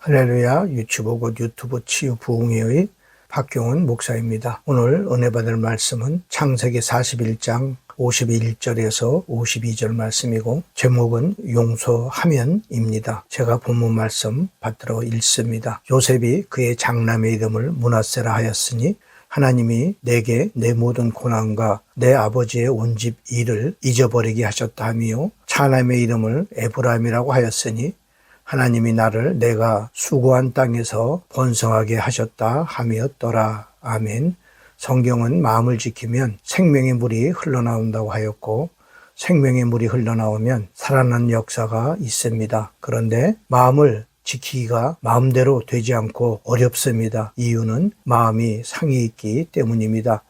할렐루야. 유치부 곧 유튜브 치유 부흥회의 박경훈 목사입니다. 오늘 은혜 받을 말씀은 창세기 41장 51절에서 52절 말씀이고 제목은 용서하면입니다. 제가 본문 말씀 받들어 읽습니다. 요셉이 그의 장남의 이름을 므낫세라 하였으니 하나님이 내게 내 모든 고난과 내 아버지의 온 집 일을 잊어버리게 하셨다 하며 차남의 이름을 에브라임이라고 하였으니 하나님이 나를 내가 수고한 땅에서 번성하게 하셨다 함이었더라. 아멘. 성경은 마음을 지키면 생명의 물이 흘러나온다고 하였고 생명의 물이 흘러나오면 살아나는 역사가 있습니다. 그런데 마음을 지키기가 마음대로 되지 않고 어렵습니다. 이유는 마음이 상해 있기 때문입니다.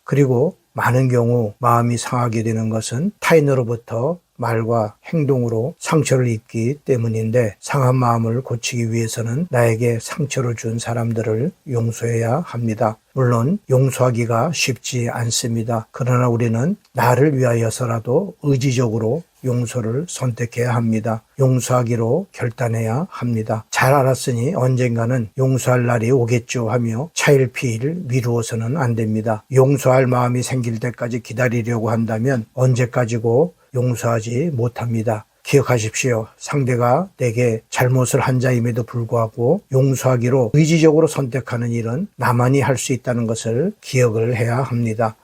그리고 많은 경우 마음이 상하게 되는 것은 타인으로부터 말과 행동으로 상처를 입기 때문인데 상한 마음을 고치기 위해서는 나에게 상처를 준 사람들을 용서해야 합니다. 물론 용서하기가 쉽지 않습니다. 그러나 우리는 나를 위하여서라도 의지적으로 용서를 선택해야 합니다. 용서하기로 결단해야 합니다. 잘 알았으니 언젠가는 용서할 날이 오겠죠 하며 차일피일 미루어서는 안 됩니다. 용서할 마음이 생길 때까지 기다리려고 한다면 언제까지고 용서하지 못합니다. 기억하십시오. 상대가 내게 잘못을 한 자임에도 불구하고 용서하기로 의지적으로 선택하는 일은 나만이 할 수 있다는 것을 기억을 해야 합니다.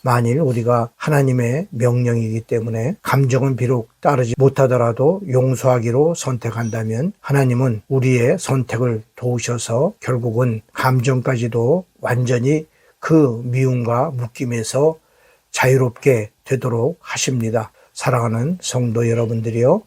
만일 우리가 하나님의 명령이기 때문에 감정은 비록 따르지 못하더라도 용서하기로 선택한다면 하나님은 우리의 선택을 도우셔서 결국은 감정까지도 완전히 그 미움과 묶임에서 자유롭게 되도록 하십니다. 사랑하는 성도 여러분들이요,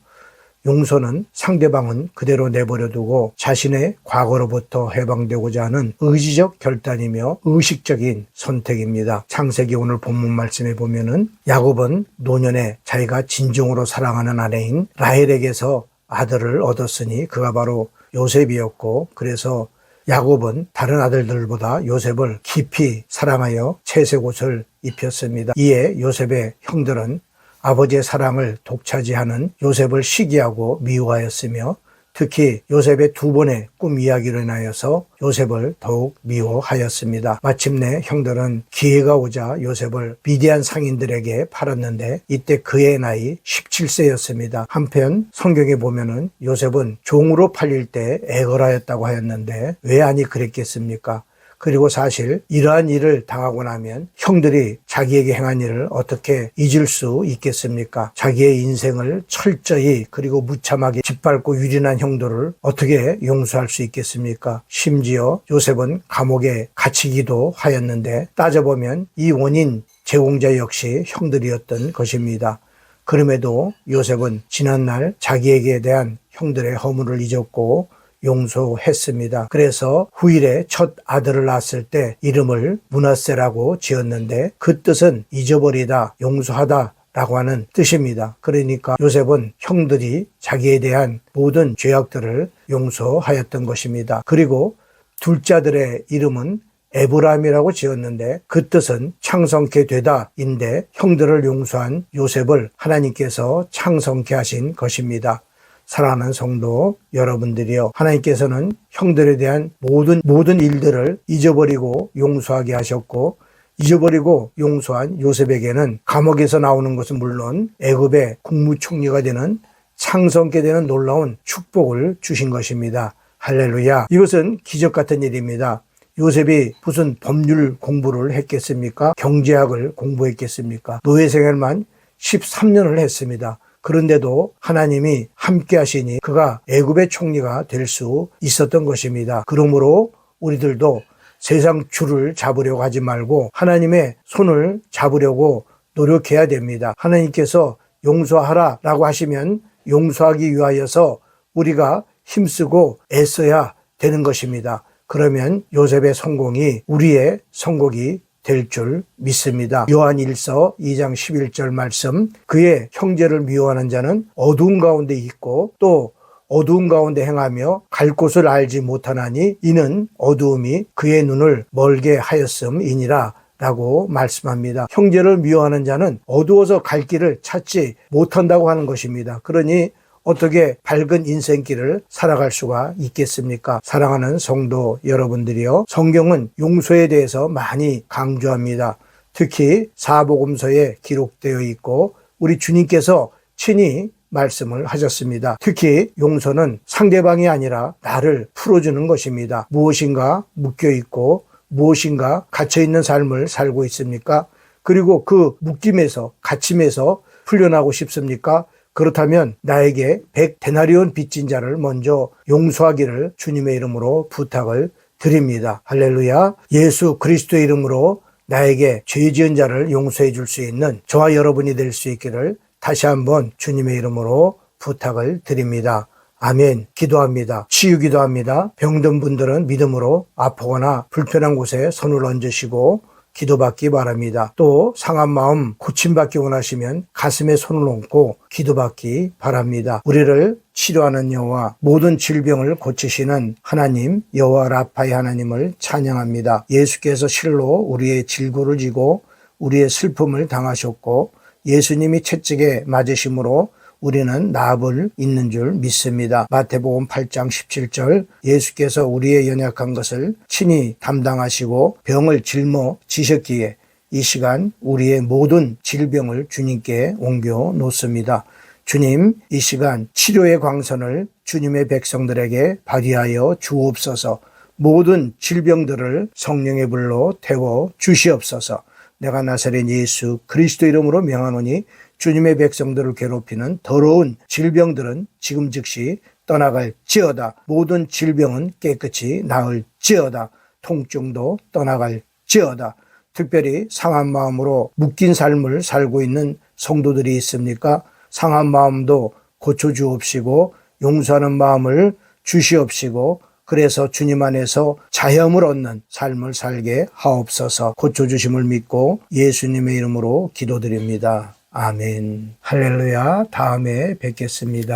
용서는 상대방은 그대로 내버려두고 자신의 과거로부터 해방되고자 하는 의지적 결단이며 의식적인 선택입니다. 창세기 오늘 본문 말씀에 보면은 야곱은 노년에 자기가 진정으로 사랑하는 아내인 라헬에게서 아들을 얻었으니 그가 바로 요셉이었고, 그래서 야곱은 다른 아들들보다 요셉을 깊이 사랑하여 채색 옷을 입혔습니다. 이에 요셉의 형들은 아버지의 사랑을 독차지하는 요셉을 시기하고 미워하였으며 특히 요셉의 두 번의 꿈 이야기로 인하여서 요셉을 더욱 미워하였습니다. 마침내 형들은 기회가 오자 요셉을 미디안 상인들에게 팔았는데 이때 그의 나이 17세였습니다. 한편 성경에 보면은 요셉은 종으로 팔릴 때 애걸하였다고 하였는데 왜 아니 그랬겠습니까? 그리고 사실 이러한 일을 당하고 나면 형들이 자기에게 행한 일을 어떻게 잊을 수 있겠습니까? 자기의 인생을 철저히 그리고 무참하게 짓밟고 유린한 형들을 어떻게 용서할 수 있겠습니까? 심지어 요셉은 감옥에 갇히기도 하였는데 따져보면 이 원인 제공자 역시 형들이었던 것입니다. 그럼에도 요셉은 지난날 자기에게 대한 형들의 허물을 잊었고 용서했습니다. 그래서 후일에 첫 아들을 낳았을 때 이름을 므낫세라고 지었는데 그 뜻은 잊어버리다, 용서하다 라고 하는 뜻입니다. 그러니까 요셉은 형들이 자기에 대한 모든 죄악들을 용서하였던 것입니다. 그리고 둘째 아들의 이름은 에브라임이라고 지었는데 그 뜻은 창성케 되다인데 형들을 용서한 요셉을 하나님께서 창성케 하신 것입니다. 사랑하는 성도 여러분들이요, 하나님께서는 형들에 대한 모든 일들을 잊어버리고 용서하게 하셨고 잊어버리고 용서한 요셉에게는 감옥에서 나오는 것은 물론 애굽의 국무총리가 되는 창성케 되는 놀라운 축복을 주신 것입니다. 할렐루야. 이것은 기적 같은 일입니다. 요셉이 무슨 법률 공부를 했겠습니까? 경제학을 공부했겠습니까? 노예 생활만 13년을 했습니다. 그런데도 하나님이 함께 하시니 그가 애굽의 총리가 될 수 있었던 것입니다. 그러므로 우리들도 세상 줄을 잡으려고 하지 말고 하나님의 손을 잡으려고 노력해야 됩니다. 하나님께서 용서하라라고 하시면 용서하기 위하여서 우리가 힘쓰고 애써야 되는 것입니다. 그러면 요셉의 성공이 우리의 성공이 될 줄 믿습니다. 요한1서 2장 11절 말씀, 그의 형제를 미워하는 자는 어두운 가운데 있고 또 어두운 가운데 행하며 갈 곳을 알지 못하나니 이는 어두움이 그의 눈을 멀게 하였음이니라 라고 말씀합니다. 형제를 미워하는 자는 어두워서 갈 길을 찾지 못한다고 하는 것입니다. 그러니 어떻게 밝은 인생길을 살아갈 수가 있겠습니까? 사랑하는 성도 여러분들이요, 성경은 용서에 대해서 많이 강조합니다. 특히 사복음서에 기록되어 있고 우리 주님께서 친히 말씀을 하셨습니다. 특히 용서는 상대방이 아니라 나를 풀어주는 것입니다. 무엇인가 묶여있고 무엇인가 갇혀있는 삶을 살고 있습니까? 그리고 그 묶임에서 갇힘에서 풀려나고 싶습니까? 그렇다면 나에게 100데나리온 빚진 자를 먼저 용서하기를 주님의 이름으로 부탁을 드립니다. 할렐루야. 예수 그리스도의 이름으로 나에게 죄 지은 자를 용서해 줄 수 있는 저와 여러분이 될 수 있기를 다시 한번 주님의 이름으로 부탁을 드립니다. 아멘. 기도합니다. 치유 기도합니다. 병든 분들은 믿음으로 아프거나 불편한 곳에 손을 얹으시고 기도받기 바랍니다. 또 상한 마음 고침받기 원하시면 가슴에 손을 얹고 기도받기 바랍니다. 우리를 치료하는 여호와, 모든 질병을 고치시는 하나님 여호와 라파의 하나님을 찬양합니다. 예수께서 실로 우리의 질고를 지고 우리의 슬픔을 당하셨고 예수님이 채찍에 맞으심으로 우리는 나음을 있는 줄 믿습니다. 마태복음 8장 17절, 예수께서 우리의 연약한 것을 친히 담당하시고 병을 짊어지셨기에 이 시간 우리의 모든 질병을 주님께 옮겨 놓습니다. 주님, 이 시간 치료의 광선을 주님의 백성들에게 발휘하여 주옵소서. 모든 질병들을 성령의 불로 태워 주시옵소서. 내가 나사렛 예수 그리스도 이름으로 명하노니 주님의 백성들을 괴롭히는 더러운 질병들은 지금 즉시 떠나갈지어다. 모든 질병은 깨끗이 나을지어다. 통증도 떠나갈지어다. 특별히 상한 마음으로 묶인 삶을 살고 있는 성도들이 있습니까? 상한 마음도 고쳐주옵시고 용서하는 마음을 주시옵시고 그래서 주님 안에서 자염을 얻는 삶을 살게 하옵소서. 고쳐주심을 믿고 예수님의 이름으로 기도드립니다. 아멘. 할렐루야. 다음에 뵙겠습니다.